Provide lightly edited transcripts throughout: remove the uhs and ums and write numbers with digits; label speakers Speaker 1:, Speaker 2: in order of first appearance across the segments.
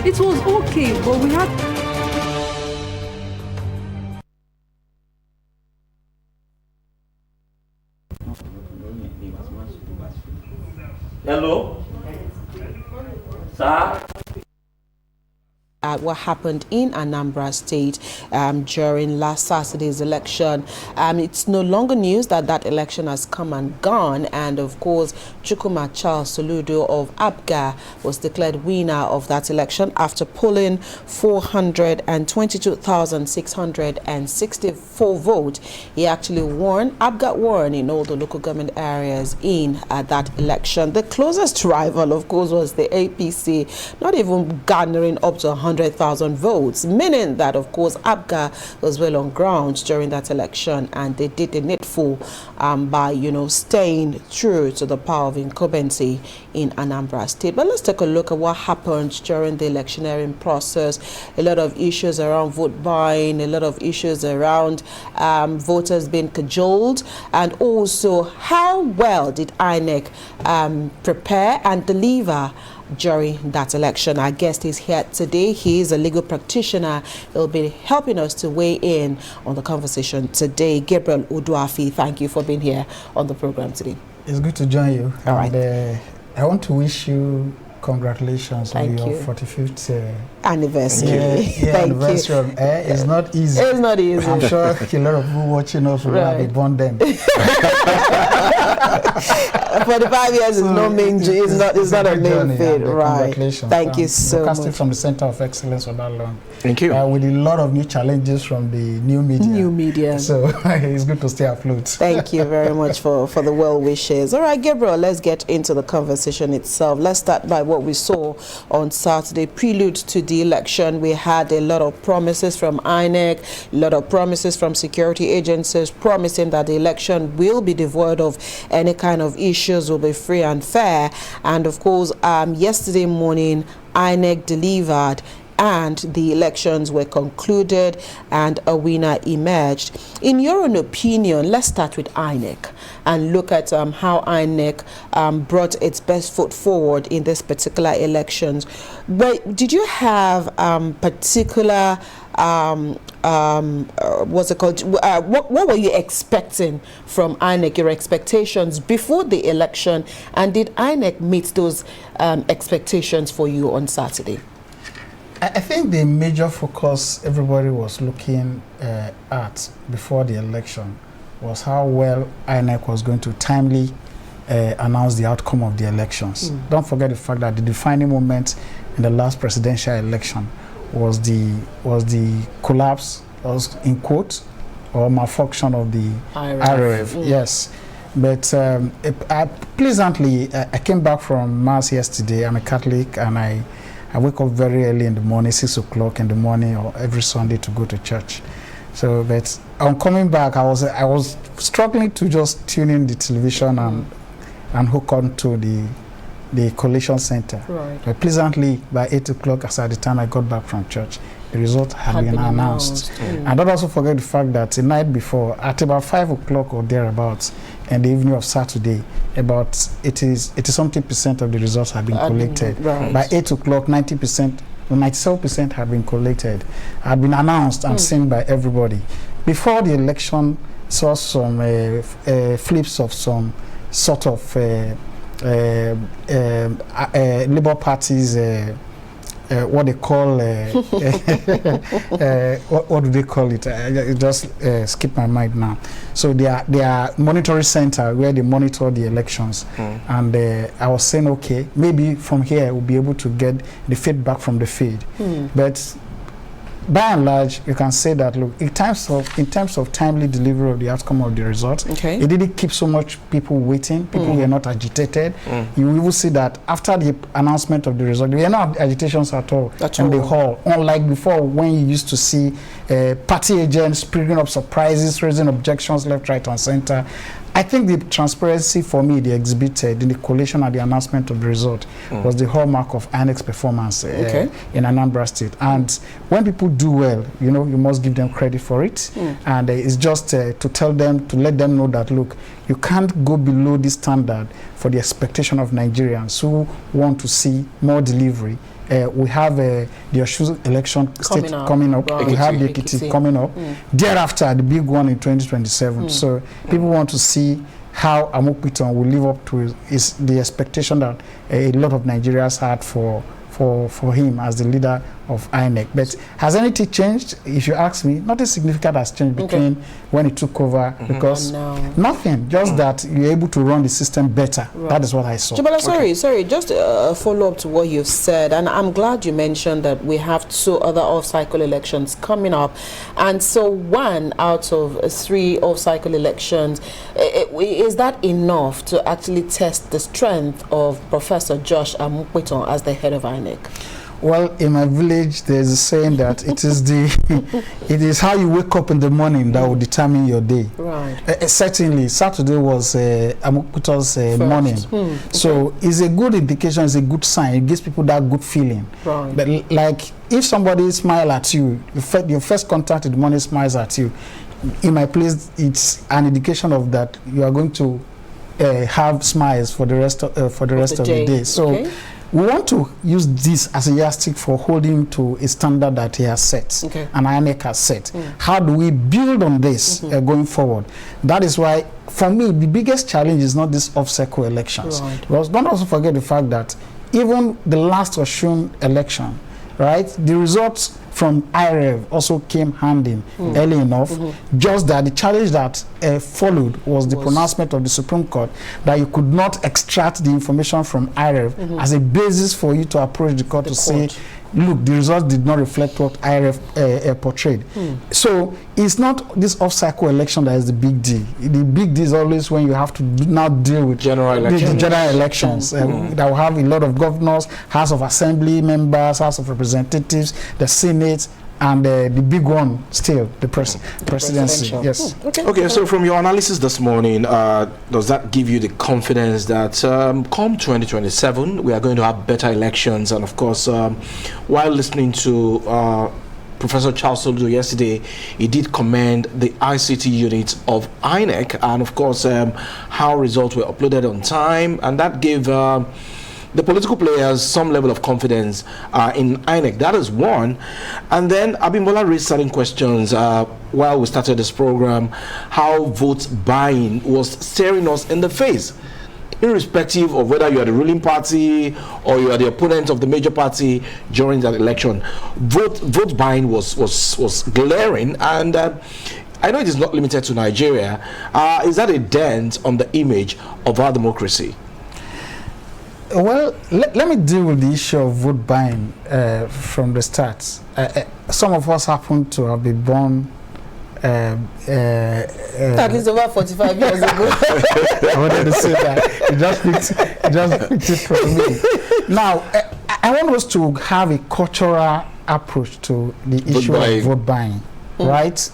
Speaker 1: It was okay, but we had...
Speaker 2: Hello? Sir?
Speaker 3: What happened in Anambra State during last Saturday's election. It's no longer news that that election has come and gone, and of course Chukwuma Charles Soludo of APGA was declared winner of that election after polling 422,664 votes. He actually won. APGA won in all the local government areas in that election. The closest rival, of course, was the APC, not even garnering up to 100,000 votes, meaning that, of course, APGA was well on ground during that election, and they did the needful by, staying true to the power of incumbency in Anambra State. But let's take a look at what happened during the electioneering process. A lot of issues around vote buying, a lot of issues around voters being cajoled, and also how well did INEC prepare and deliver during that election. Our guest is here today. He is a legal practitioner. He'll be helping us to weigh in on the conversation today. Gabriel Uduafi, thank you for being here on the program today.
Speaker 4: It's good to join you.
Speaker 3: All right.
Speaker 4: I want to wish you congratulations on your 45th
Speaker 3: anniversary.
Speaker 4: Anniversary. It's not easy.
Speaker 3: It's not easy.
Speaker 4: I'm sure a lot of people watching us will have been born then.
Speaker 3: 45 years is no mean. It's not a mean feat, right?
Speaker 4: Congratulations.
Speaker 3: Thank you so much.
Speaker 4: From the Center of Excellence for that long.
Speaker 5: Thank you.
Speaker 4: With a lot of new challenges from the new media. So it's good to stay afloat.
Speaker 3: Thank you very much for the well wishes. All right, Gabriel, let's get into the conversation itself. Let's start by what we saw on Saturday, prelude to the election. We had a lot of promises from INEC, a lot of promises from security agencies promising that the election will be devoid of any kind of issues, will be free and fair. And of course, yesterday morning, INEC delivered, and the elections were concluded and a winner emerged. In your own opinion, let's start with INEC and look at how INEC brought its best foot forward in this particular elections. But did you have particular what's it called? What were you expecting from INEC? Your expectations before the election, and did INEC meet those expectations for you on Saturday?
Speaker 4: I think the major focus everybody was looking at before the election was how well INEC was going to timely announce the outcome of the elections. Don't forget the fact that the defining moment in the last presidential election was the collapse, in quote, or malfunction of the IRF. Yes. But pleasantly, I came back from Mass yesterday. I'm a Catholic, and I wake up very early in the morning, 6 o'clock in the morning, or every Sunday to go to church. So, but on coming back, I was struggling to just tune in the television and hook on to the collation center. Right. But pleasantly, by 8 o'clock, as at the time I got back from church, the result had been announced. And don't also forget the fact that the night before, at about 5 o'clock or thereabouts, in the evening of Saturday, about 80-something% of the results had been collected. Right. By 8 o'clock, 97% had been collected, had been announced and seen by everybody. Before the election, saw some flips of some sort of Labour Party's what they call what do they call it? I just skip my mind now. So they are monitoring center where they monitor the elections, and I was saying, okay, maybe from here we'll be able to get the feedback from the field. But by and large, you can say that, look, in terms of timely delivery of the outcome of the result, it didn't keep so much people waiting. People were not agitated. You will see that after the announcement of the result, there were no agitations at all in the hall. Unlike before, when you used to see party agents bringing up surprises, raising objections left, right, and center. I think the transparency for me they exhibited in the collation at the announcement of the result was the hallmark of INEC's performance in Anambra State. And when people do well, you know, you must give them credit for it. And it's just to tell them, to let them know that, look, you can't go below this standard for the expectation of Nigerians who want to see more delivery. We have the Osun election coming up.
Speaker 3: Right.
Speaker 4: We have the Ekiti coming up. Thereafter, the big one in 2027. So people want to see how Amokpiton will live up to the expectation that a lot of Nigerians had for him as the leader of INEC. But has anything changed? If you ask me, nothing significant has changed between when he took over, because nothing, just that you're able to run the system better. That is what I saw.
Speaker 3: Jubala, sorry, just a follow-up to what you've said, and I'm glad you mentioned that we have 2 other off-cycle elections coming up, and so 1 out of 3 off-cycle elections, is that enough to actually test the strength of Professor Josh Amokpiton as the head of INEC?
Speaker 4: Well, in my village, there's a saying that it is how you wake up in the morning that will determine your day.
Speaker 3: Right.
Speaker 4: Certainly, Saturday was Amokpiton's morning. So it's a good indication, it's a good sign. It gives people that good feeling.
Speaker 3: Right.
Speaker 4: But like, if somebody smiles at you, your first contact in the morning smiles at you, in my place, it's an indication of that you are going to have smiles for the rest of the day. So. We want to use this as a yardstick for holding to a standard that he has set, and INEC has set. How do we build on this going forward? That is why, for me, the biggest challenge is not this off-cycle elections. Because don't also forget the fact that even the last Osun election, right, the results from IREV also came handy early enough. Just that the challenge that followed was the pronouncement of the Supreme Court that you could not extract the information from IREV as a basis for you to approach the court say, look, the results did not reflect what IREV portrayed. So it's not this off-cycle election that is the big deal. The big deal is always when you have to now deal with general elections that will have a lot of governors, House of Assembly members, House of Representatives, the Senate, and the big one still, the presidency. Yes.
Speaker 2: Okay, so from your analysis this morning, does that give you the confidence that come 2027 we are going to have better elections? And of course, while listening to Professor Charles Soludo yesterday, he did commend the ICT unit of INEC, and of course how results were uploaded on time, and that gave the political players some level of confidence in INEC. That is one. And then Abimbola raised certain questions while we started this program, how vote buying was staring us in the face, irrespective of whether you are the ruling party or you are the opponent of the major party during that election. Vote buying was glaring, and I know it is not limited to Nigeria. Is that a dent on the image of our democracy?
Speaker 4: Well, let me deal with the issue of vote buying from the start. Some of us happen to have been born
Speaker 3: at least over 45 years ago.
Speaker 4: I wanted to say that. You just picked it from me. Now, I want us to have a cultural approach to the issue of vote buying, right?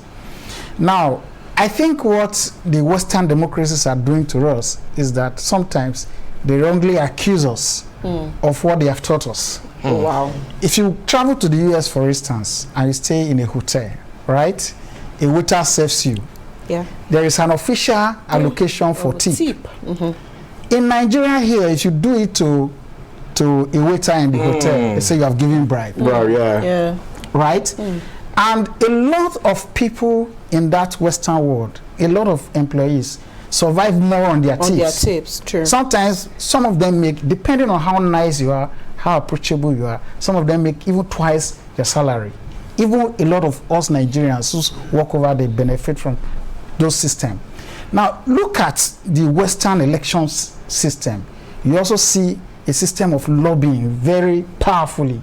Speaker 4: Now, I think what the Western democracies are doing to us is that sometimes they wrongly accuse us of what they have taught us.
Speaker 3: Wow.
Speaker 4: If you travel to the US, for instance, and you stay in a hotel, right? A waiter serves you.
Speaker 3: Yeah.
Speaker 4: There is an official allocation for tip. In Nigeria here, if you do it to a waiter in the hotel, they say you have given bribe.
Speaker 2: Yeah.
Speaker 4: Right? And a lot of people in that Western world, a lot of employees, survive more on their tips.
Speaker 3: True.
Speaker 4: Sometimes some of them make, depending on how nice you are, how approachable you are, some of them make even twice your salary. Even a lot of us Nigerians who work over, they benefit from those systems. Now look at the Western elections system. You also see a system of lobbying very powerfully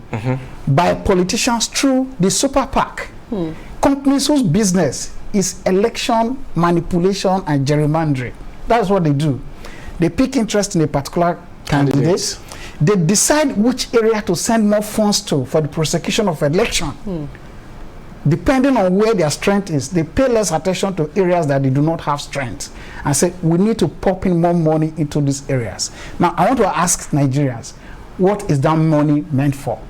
Speaker 4: by politicians through the super PAC. Companies whose business is election manipulation and gerrymandering. That's what they do. They pick interest in a particular candidate. They decide which area to send more funds to for the prosecution of election. Depending on where their strength is, they pay less attention to areas that they do not have strength and say, we need to pump in more money into these areas. Now, I want to ask Nigerians, what is that money meant for?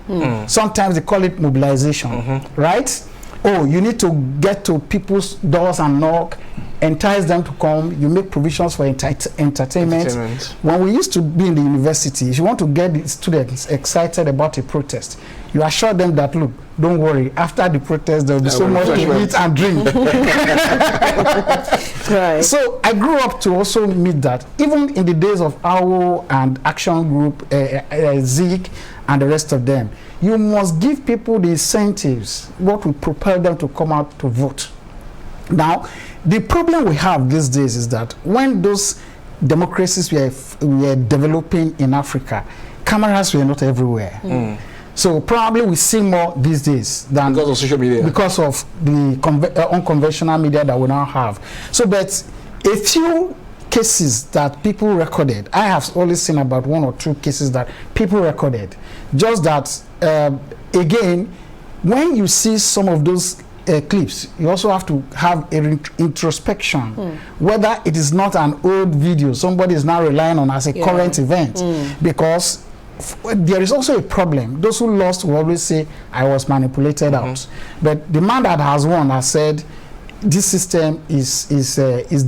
Speaker 4: Sometimes they call it mobilization, right? Oh, you need to get to people's doors and knock, entice them to come. You make provisions for entertainment. When we used to be in the university, if you want to get the students excited about a protest, you assure them that, look, don't worry, after the protest, there will be so much to eat and drink.
Speaker 3: Right.
Speaker 4: So I grew up to also meet that. Even in the days of AWO and Action Group, Zeke, and the rest of them, you must give people the incentives, what will propel them to come out to vote. Now, the problem we have these days is that when those democracies were developing in Africa, cameras were not everywhere. So probably we see more these days than
Speaker 2: because of social media,
Speaker 4: because of the unconventional media that we now have. So, but a few cases that people recorded, I have only seen about 1 or 2 cases that people recorded. Just that, again, when you see some of those clips, you also have to have an introspection, whether it is not an old video, somebody is now relying on as a current event, because there is also a problem. Those who lost will always say, I was manipulated out. But the man that has won has said, this system is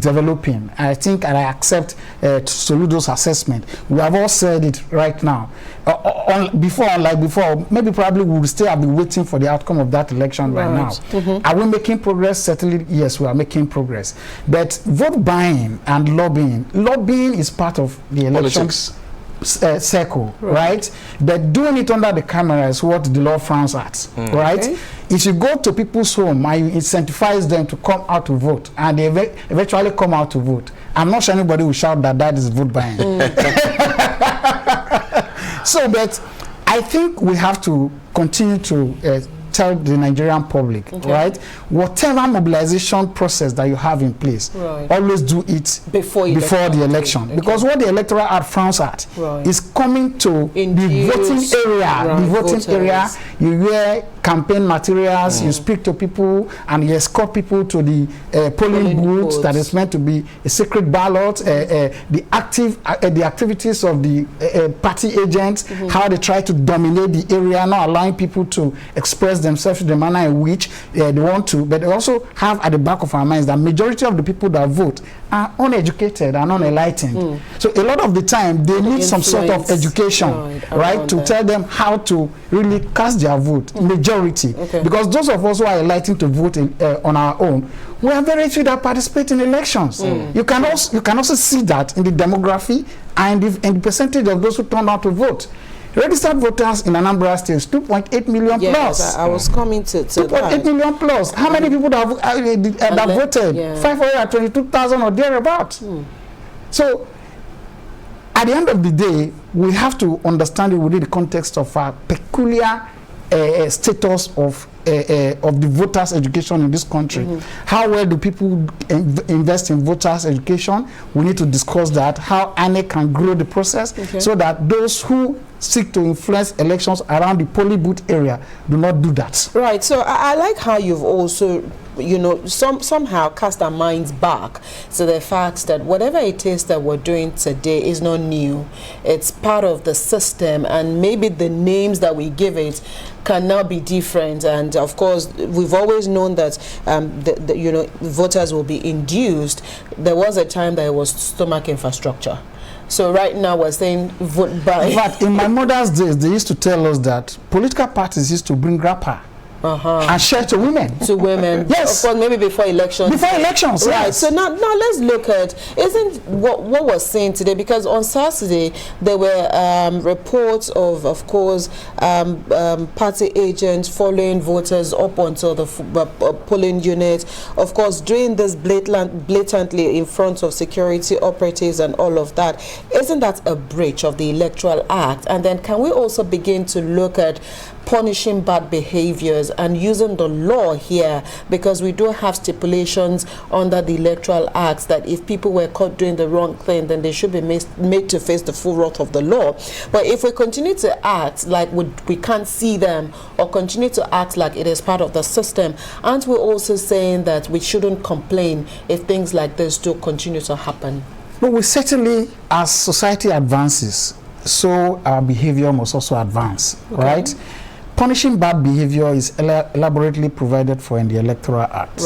Speaker 4: developing. I think, and I accept Soludo's assessment. We have all said it right now. Unlike before, maybe probably we will still have been waiting for the outcome of that election right now. Are we making progress? Certainly, yes, we are making progress. But vote buying and lobbying is part of the election circle, right? But doing it under the camera is what the law frowns at, right? If you go to people's home and you incentivize them to come out to vote, and they eventually come out to vote, I'm not sure anybody will shout that that is vote buying. So, but I think we have to continue to tell the Nigerian public, right? Whatever mobilization process that you have in place, always do it before the election. Because what the Electoral Act frowns at is coming to the voting area. You wear campaign materials, you speak to people, and you escort people to the polling booths that is meant to be a secret ballot, the activities of the party agents, how they try to dominate the area, not allowing people to express themselves in the manner in which they want to. But they also have at the back of our minds that majority of the people that vote are uneducated and unenlightened. So a lot of the time they need some sort of education, right, to tell them how to really cast their vote, majority. Because those of us who are enlightened to vote on our own, we are very few that participate in elections. You can also see that in the demography and in the percentage of those who turn out to vote. Registered voters in Anambra State is 2.8 million plus.
Speaker 3: I was coming to
Speaker 4: 2.8 million plus. How many people that voted? 522,000 or thereabout. So, at the end of the day, we have to understand it within the context of our peculiar status of the voters' education in this country. How well do people invest in voters' education? We need to discuss that. How INEC can grow the process so that those who seek to influence elections around the polling booth area do not do that.
Speaker 3: Right. So I like how you've also, you know, somehow cast our minds back to the fact that whatever it is that we're doing today is not new. It's part of the system, and maybe the names that we give it can now be different. And of course, we've always known that you know, voters will be induced. There was a time that it was stomach infrastructure. So right now we're saying vote by.
Speaker 4: In fact, in my mother's days, they used to tell us that political parties used to bring grappa. and share to women.
Speaker 3: To women.
Speaker 4: Yes.
Speaker 3: Of course, maybe before elections.
Speaker 4: Before elections,
Speaker 3: right.
Speaker 4: yes.
Speaker 3: So now let's look at, isn't what we're seeing today, because on Saturday there were reports of course, party agents following voters up onto the polling unit, of course, doing this blatantly in front of security operatives and all of that. Isn't that a breach of the Electoral Act? And then can we also begin to look at punishing bad behaviors and using the law here, because we do have stipulations under the Electoral Act that if people were caught doing the wrong thing, then they should be made to face the full wrath of the law. But if we continue to act like we can't see them, or continue to act like it is part of the system, aren't we also saying that we shouldn't complain if things like this do continue to happen?
Speaker 4: But we certainly, as society advances, so our behavior must also advance, right? Punishing bad behavior is elaborately provided for in the Electoral Act.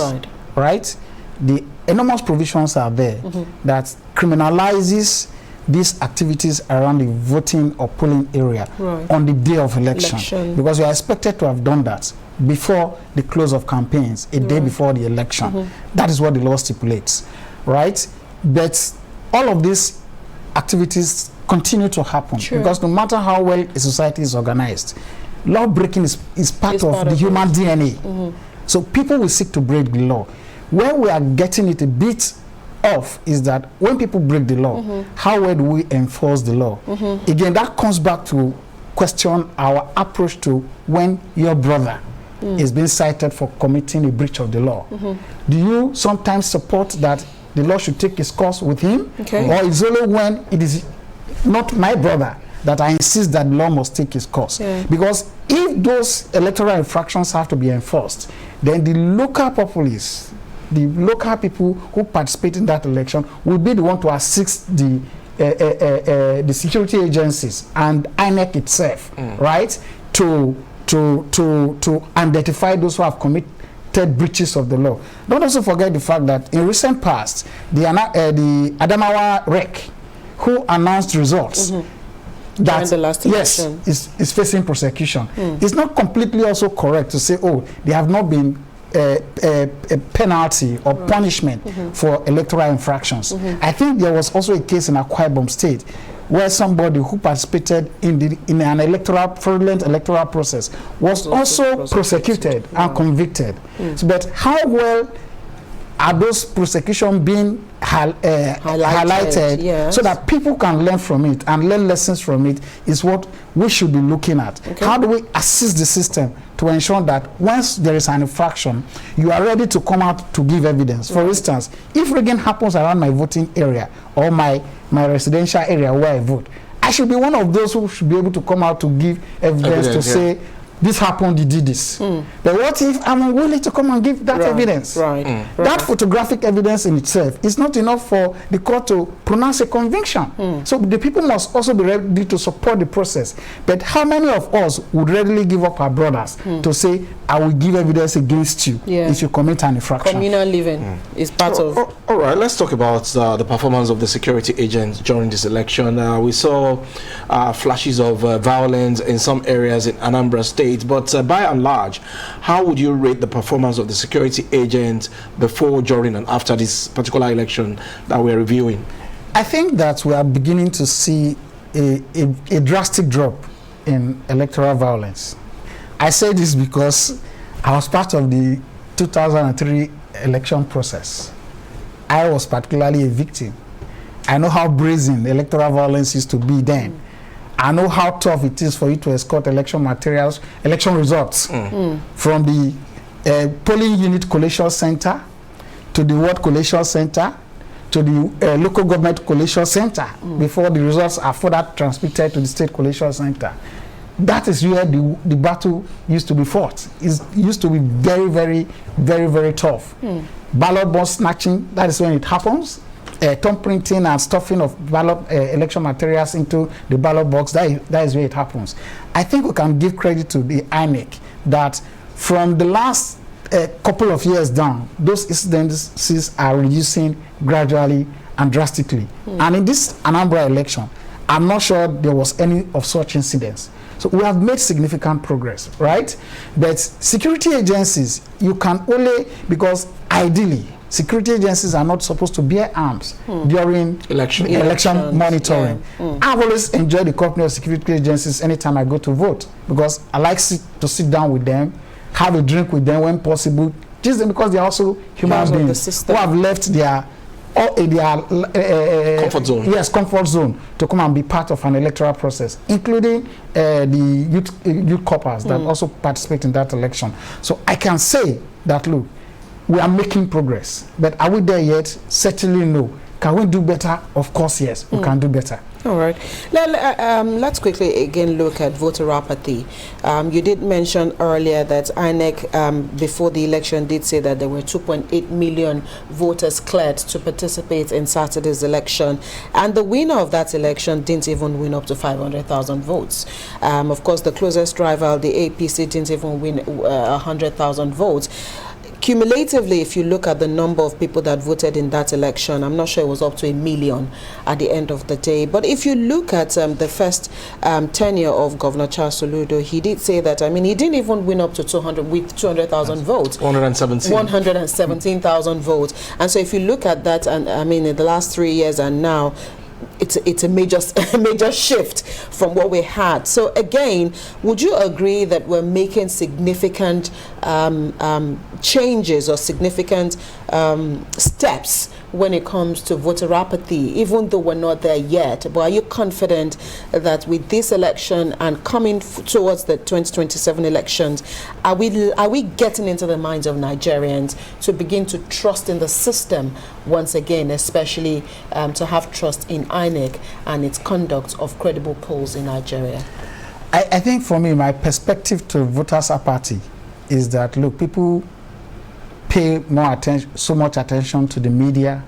Speaker 4: Right? The enormous provisions are there that criminalizes these activities around the voting or polling area on the day of election. Because we are expected to have done that before the close of campaigns, a day before the election. That is what the law stipulates, right? But all of these activities continue to happen because no matter how well a society is organized, law breaking is part of the human DNA. So people will seek to break the law. Where we are getting it a bit off is that when people break the law, how well do we enforce the law? Again, that comes back to question our approach to when your brother is being cited for committing a breach of the law. Do you sometimes support that the law should take its course with him? Or is it only when it is not my brother that I insist that law must take its course? Because if those electoral infractions have to be enforced, then the local populace, the local people who participate in that election will be the one to assist the security agencies and INEC itself, right, to identify those who have committed breaches of the law. Don't also forget the fact that in recent past, the Adamawa REC, who announced results, that
Speaker 3: the last election,
Speaker 4: is facing prosecution. It's not completely also correct to say, oh, they have not been a penalty or punishment for electoral infractions. I think there was also a case in Akwa Ibom State where somebody who participated in an fraudulent electoral process was also prosecuted and convicted. But how well are those prosecutions being highlighted so that people can learn from it and learn lessons from it is what we should be looking at. How do we assist the system to ensure that once there is an infraction, you are ready to come out to give evidence? For instance, if rigging happens around my voting area or my residential area where I vote, I should be one of those who should be able to come out to give evidence to say, this happened, you did this. But what if I'm unwilling to come and give that evidence? That photographic evidence in itself is not enough for the court to pronounce a conviction. So the people must also be ready to support the process. But how many of us would readily give up our brothers to say, I will give evidence against you if you commit an infraction?
Speaker 3: Communal living is part of...
Speaker 2: All right, let's talk about the performance of the security agents during this election. We saw flashes of violence in some areas in Anambra State. But by and large, how would you rate the performance of the security agents before, during, and after this particular election that we're reviewing?
Speaker 4: I think that we are beginning to see a drastic drop in electoral violence. I say this because I was part of the 2003 election process. I was particularly a victim. I know how brazen electoral violence used to be then. I know how tough it is for you to escort election materials, election results from the polling unit collation center to the ward collation center to the local government collation center before the results are further transmitted to the state collation center. That is where the battle used to be fought. It used to be very, very, very, very tough. Ballot box snatching, that is when it happens. Thumb printing and stuffing of ballot election materials into the ballot box, that is where it happens. I think we can give credit to the INEC that from the last couple of years down, those incidences are reducing gradually and drastically. And in this Anambra election, I'm not sure there was any of such incidents. So we have made significant progress, right? But security agencies, you can only, because ideally, security agencies are not supposed to bear arms during election monitoring. Yeah. I've always enjoyed the company of security agencies anytime I go to vote, because I like to sit down with them, have a drink with them when possible, just because they are also human beings who have left their
Speaker 2: comfort zone.
Speaker 4: Yes, comfort zone, to come and be part of an electoral process, including the youth corpers that also participate in that election. So I can say that, look, we are making progress, but are we there yet? Certainly no. Can we do better? Of course, yes, we can do better.
Speaker 3: All right. Let's quickly again look at voter apathy. You did mention earlier that INEC, before the election, did say that there were 2.8 million voters cleared to participate in Saturday's election. And the winner of that election didn't even win up to 500,000 votes. Of course, the closest rival, the APC, didn't even win 100,000 votes. Cumulatively, if you look at the number of people that voted in that election, I'm not sure it was up to 1 million at the end of the day. But if you look at the first tenure of Governor Charles Soludo, he did say that, I mean, he didn't even win up to 200,000 votes. 117,000 votes. And so if you look at that, and I mean, in the last 3 years and now, it's a major shift from what we had. So again, would you agree that we're making significant changes or significant steps when it comes to voter apathy, even though we're not there yet? But are you confident that with this election and coming towards the 2027 elections, are we getting into the minds of Nigerians to begin to trust in the system once again, especially to have trust in INEC and its conduct of credible polls in Nigeria?
Speaker 4: I think for me, my perspective to voters' apathy is that, look, people pay so much attention to the media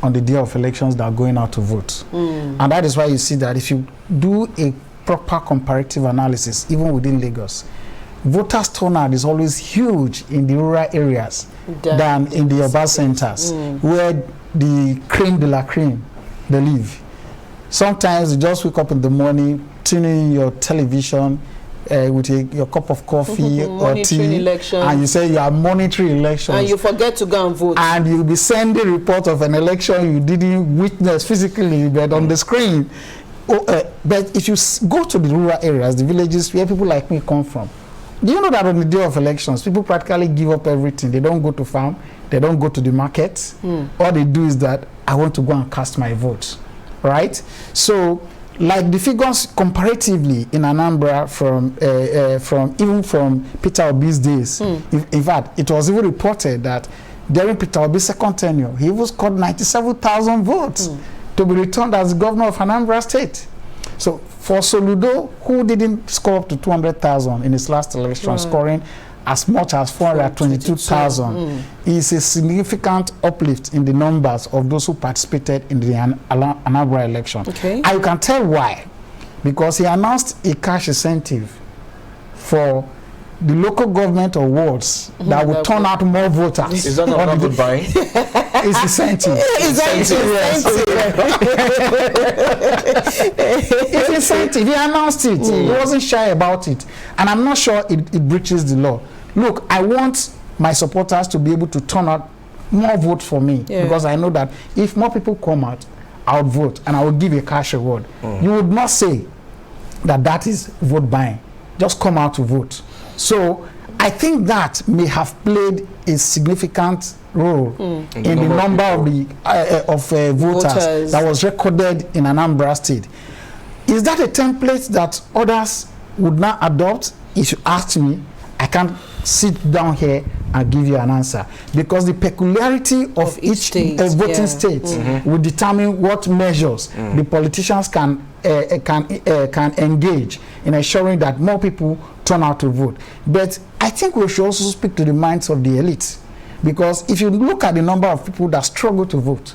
Speaker 4: on the day of elections that are going out to vote. And that is why you see that if you do a proper comparative analysis, even within Lagos, voters' turnout is always huge in the rural areas than in the urban centers, where the creme de la creme, they live. Sometimes you just wake up in the morning, tune in your television, with your cup of coffee or tea, and you say you are monitoring elections,
Speaker 3: and you forget to go and vote,
Speaker 4: and you'll be sending report of an election you didn't witness physically but on the screen. But if you go to the rural areas, the villages where people like me come from, do you know that on the day of elections, people practically give up everything? They don't go to farm, they don't go to the market. All they do is that, I want to go and cast my vote, right? So, like the figures comparatively in Anambra from Peter Obi's days, in fact, it was even reported that during Peter Obi's second tenure, he even scored 97,000 votes to be returned as governor of Anambra State. So for Soludo, who didn't score up to 200,000 in his last election, scoring as much as 422,000, is a significant uplift in the numbers of those who participated in the Anambra election.
Speaker 3: Okay.
Speaker 4: And you can tell why. Because he announced a cash incentive for the local government of wards that would turn out more voters.
Speaker 2: Is that not good buying?
Speaker 4: It's incentive. It's incentive. He announced it. He wasn't shy about it. And I'm not sure it breaches the law. Look, I want my supporters to be able to turn out more votes for me, because I know that if more people come out, I'll vote and I will give a cash reward. You would not say that that is vote buying. Just come out to vote. So I think that may have played a significant role in the number of voters that was recorded in Anambra State. Is that a template that others would not adopt? If you ask me, I can't sit down here and give you an answer, because the peculiarity of each state, voting state will determine what measures the politicians can engage in ensuring that more people turn out to vote. But I think we should also speak to the minds of the elite, because if you look at the number of people that struggle to vote,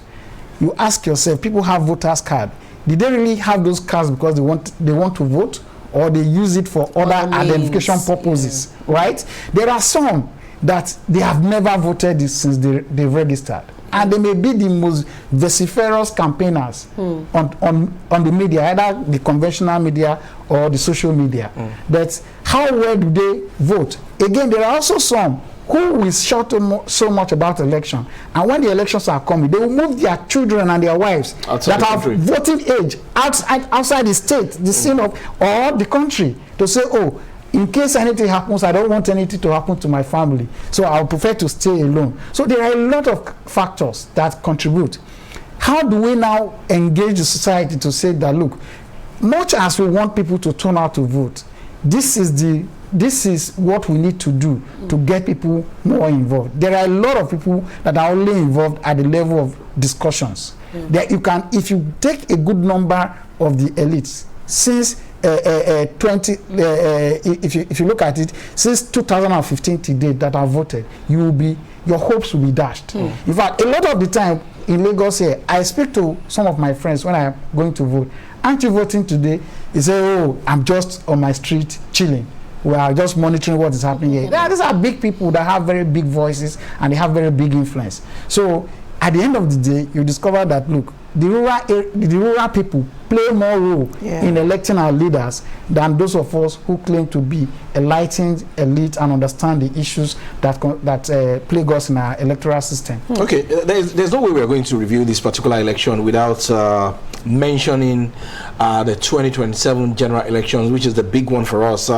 Speaker 4: you ask yourself, people have voters' card. Did they really have those cards because they want to vote, or they use it for other identification purposes, right? There are some that they have never voted since they've registered. and they may be the most vociferous campaigners on the media, either the conventional media or the social media. But how well do they vote? Again, there are also some who will shout so much about election, and when the elections are coming, they will move their children and their wives that have voting age outside the state, the scene of, or the country, to say, oh, in case anything happens, I don't want anything to happen to my family, so I would prefer to stay alone. So there are a lot of factors that contribute. How do we now engage the society to say that, look, much as we want people to turn out to vote, this is what we need to do to get people more involved. There are a lot of people that are only involved at the level of discussions. That you can, if you take a good number of the elites since if you look at it, since 2015 to date that have voted, your hopes will be dashed. In fact, a lot of the time in Lagos here, I speak to some of my friends when I'm going to vote. Aren't you voting today? They say, oh, I'm just on my street chilling. We are just monitoring what is happening here. These are big people that have very big voices and they have very big influence. So at the end of the day, you discover that, look, the rural people play more role in electing our leaders than those of us who claim to be enlightened elite and understand the issues that plague us in our electoral system.
Speaker 2: Okay, there's no way we are going to review this particular election without mentioning the 2027 general elections, which is the big one for us.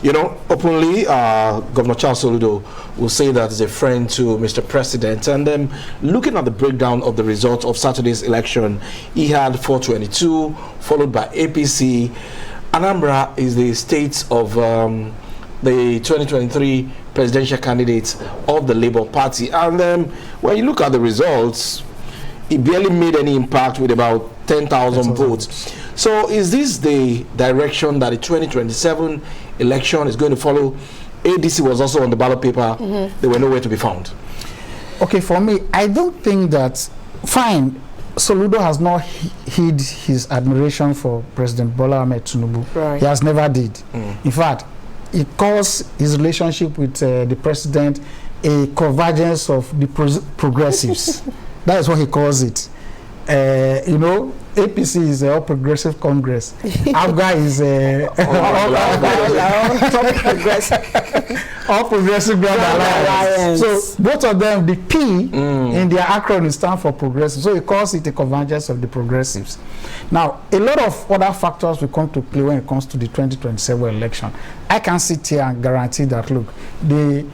Speaker 2: You know, openly, Governor Charles Soludo will say that he's a friend to Mr. President. And looking at the breakdown of the results of Saturday's election, he had 422, followed by APC. Anambra is the state of the 2023 presidential candidates of the Labour Party. And when you look at the results, it barely made any impact with about 10,000 votes. So is this the direction that the 2027 election is going to follow? ADC was also on the ballot paper. They were nowhere to be found.
Speaker 4: Okay, for me, I don't think that, fine, Soludo has not hid his admiration for President Bola Ahmed Tinubu.
Speaker 3: Right.
Speaker 4: He has never did. In fact, he calls his relationship with the president a convergence of the progressives. That is what he calls it. You know, APC is All Progressive Congress. ABGA is All Progressive Grand Alliance. So both of them, the P in their acronym stand for progressive. So he calls it a convergence of the progressives. Now, a lot of other factors will come to play when it comes to the 2027 election. I can sit here and guarantee that, look, the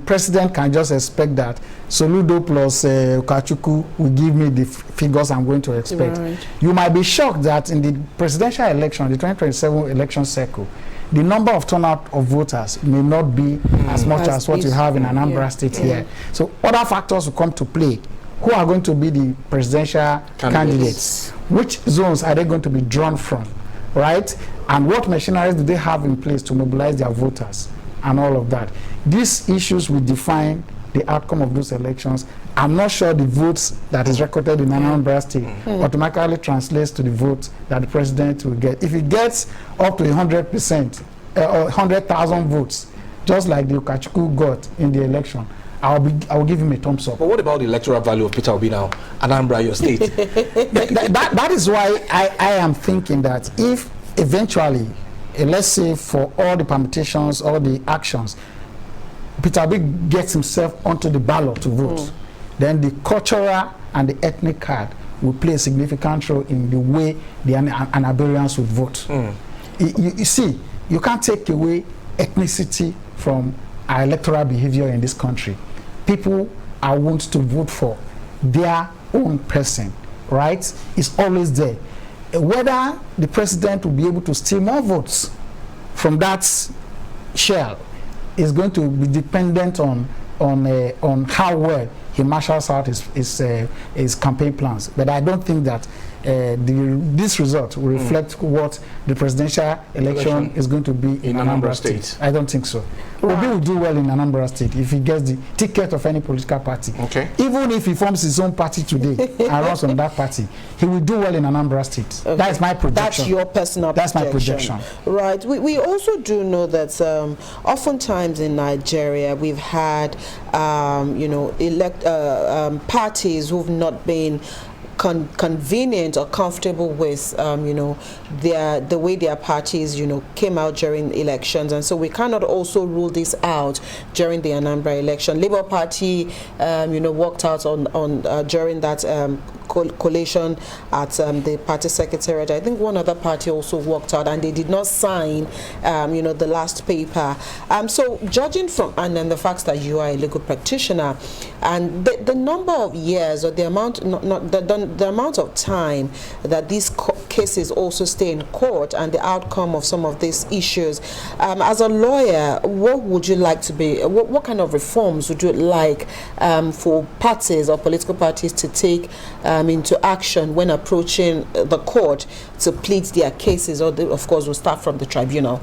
Speaker 4: president can just expect that Soludo plus Ukachukwu will give me the figures I'm going to expect. Right. You might be shocked that in the presidential election, the 2027 election cycle, the number of turnout of voters may not be as much as what you have in Anambra State here. So other factors will come to play. Who are going to be the presidential candidates? Which zones are they going to be drawn from? Right? And what machineries do they have in place to mobilize their voters? And all of that. These issues will define the outcome of those elections. I'm not sure the votes that is recorded in Anambra State automatically translates to the votes that the president will get. If he gets up to 100% or 100,000 votes, just like the Ukachukwu got in the election, I will give him a thumbs up.
Speaker 2: But what about the electoral value of Peter Obi now, Anambra, your state?
Speaker 4: that is why I am thinking that if eventually, let's say for all the permutations, all the actions, Peter Obi gets himself onto the ballot to vote, then the cultural and the ethnic card will play a significant role in the way the Anambarians would vote. You see, you can't take away ethnicity from our electoral behavior in this country. People are want to vote for their own person, right? It's always there. Whether the president will be able to steal more votes from that shell is going to be dependent on how well he marshals out his campaign plans. But I don't think that this result will reflect what the presidential election is going to be in Anambra State. I don't think so. Obi will do well in Anambra State if he gets the ticket of any political party.
Speaker 2: Okay.
Speaker 4: Even if he forms his own party today and runs on that party, he will do well in Anambra State. Okay. That's my projection.
Speaker 3: That's your personal projection.
Speaker 4: That's my projection.
Speaker 3: Right. We also do know that oftentimes in Nigeria we've had parties who've not been convenient or comfortable with the way their parties came out during elections, and so we cannot also rule this out during the Anambra election. Labour Party walked out on during that collation at the party secretariat. I think one other party also walked out, and they did not sign the last paper. So judging from, and then the fact that you are a legal practitioner, and the number of years or the amount the amount of time that these cases also stay in court and the outcome of some of these issues, as a lawyer, what would you like to be, what kind of reforms would you like for parties or political parties to take into action when approaching the court to plead their cases, or of course we'll start from the tribunal,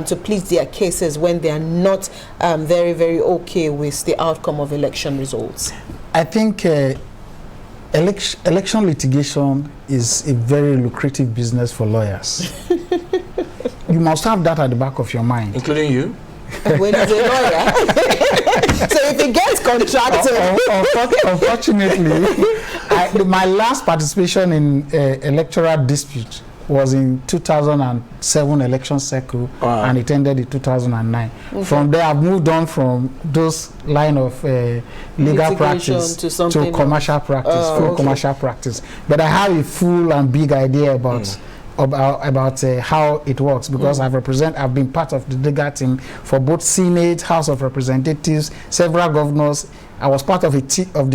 Speaker 3: to plead their cases when they are not very, very okay with the outcome of election results?
Speaker 4: I think election litigation is a very lucrative business for lawyers. You must have that at the back of your mind.
Speaker 2: Including you?
Speaker 3: When he's a lawyer. So if he gets contracted.
Speaker 4: Unfortunately, my last participation in electoral dispute was in 2007 election cycle, and it ended in 2009. Okay. From there, I've moved on from those line of legal practice to commercial practice, full commercial practice. But I have a full and big idea about how it works, because I've been part of the legal team for both Senate, House of Representatives, several governors. I was part of the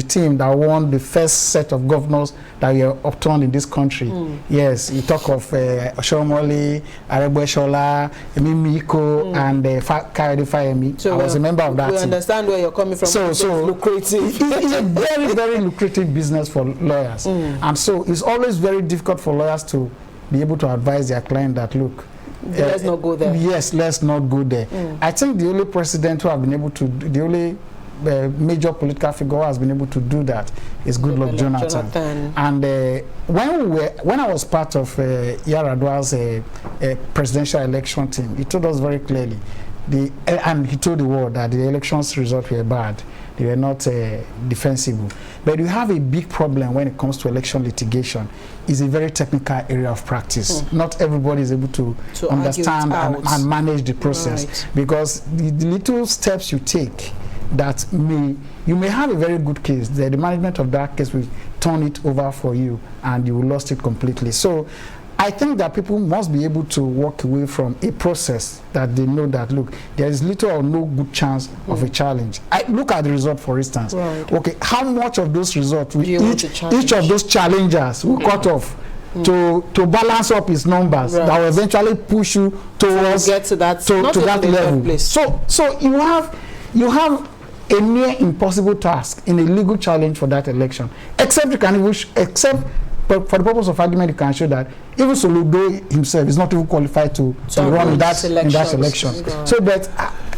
Speaker 4: team that won the first set of governors that were upturned in this country. Yes, you talk of Oshomole, Aregbesola, Emimiko, and Kayode Fayemi. So I was a member of that team.
Speaker 3: We understand where you're coming from. So lucrative.
Speaker 4: It's a very, very lucrative business for lawyers. And so it's always very difficult for lawyers to be able to advise their client that, look,
Speaker 3: let's not go there. Yes,
Speaker 4: let's not go there. I think the only president who have been able to, the only major political figure who has been able to do that is Goodluck Jonathan. And when I was part of Yar'Adua's presidential election team, he told us very clearly, and he told the world that the elections results were bad. They were not defensible. But you have a big problem when it comes to election litigation. It's a very technical area of practice. Not everybody is able to understand and manage the process. Right. Because the little steps you take that you may have a very good case, the management of that case will turn it over for you and you will lost it completely. So I think that people must be able to walk away from a process that they know that, look, there is little or no good chance of a challenge. Look at the result, for instance. Right. Okay, how much of those results will each of those challengers will cut off to balance up his numbers that will eventually push you towards
Speaker 3: get to that
Speaker 4: level. So you have a near impossible task in a legal challenge for that election, except but for the purpose of argument, you can show that even Soludo himself is not even qualified to run in that election. So, but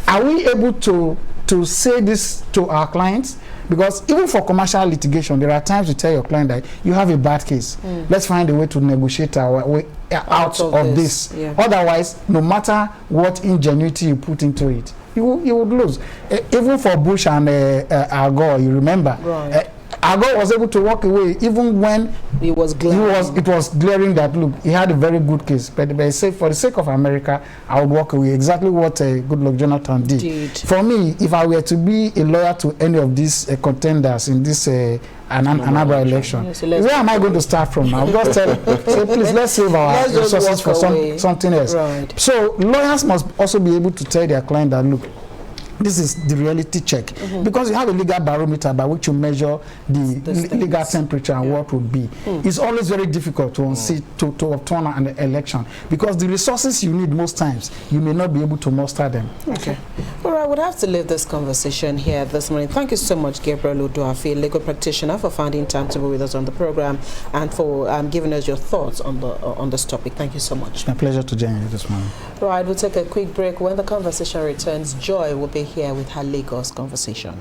Speaker 4: are we able to say this to our clients? Because even for commercial litigation, there are times you tell your client that you have a bad case. Let's find a way to negotiate our way out of this. Yeah. Otherwise, no matter what ingenuity you put into it, you would lose. Even for Bush and Al Gore, you remember. Right. Al Gore was able to walk away even when it was glaring that, look, he had a very good case. But for the sake of America, I would walk away. Exactly what Goodluck Jonathan did. For me, if I were to be a lawyer to any of these contenders in this Anambra election, where am I going to start from now? Just say, please, let's save our resources for something else. Right. So lawyers must also be able to tell their client that, look, this is the reality check, because you have a legal barometer by which you measure the legal temperature and what would be. It's always very difficult to obtain an election, because the resources you need most times you may not be able to muster them.
Speaker 3: Okay. All right. I would have to leave this conversation here this morning. Thank you so much, Gabriel Oduafi, legal practitioner, for finding time to be with us on the program and for giving us your thoughts on this topic. Thank you so much.
Speaker 4: It's my pleasure to join you this morning.
Speaker 3: Right, we'll take a quick break. When the conversation returns, Joy will be here with her Lagos conversation.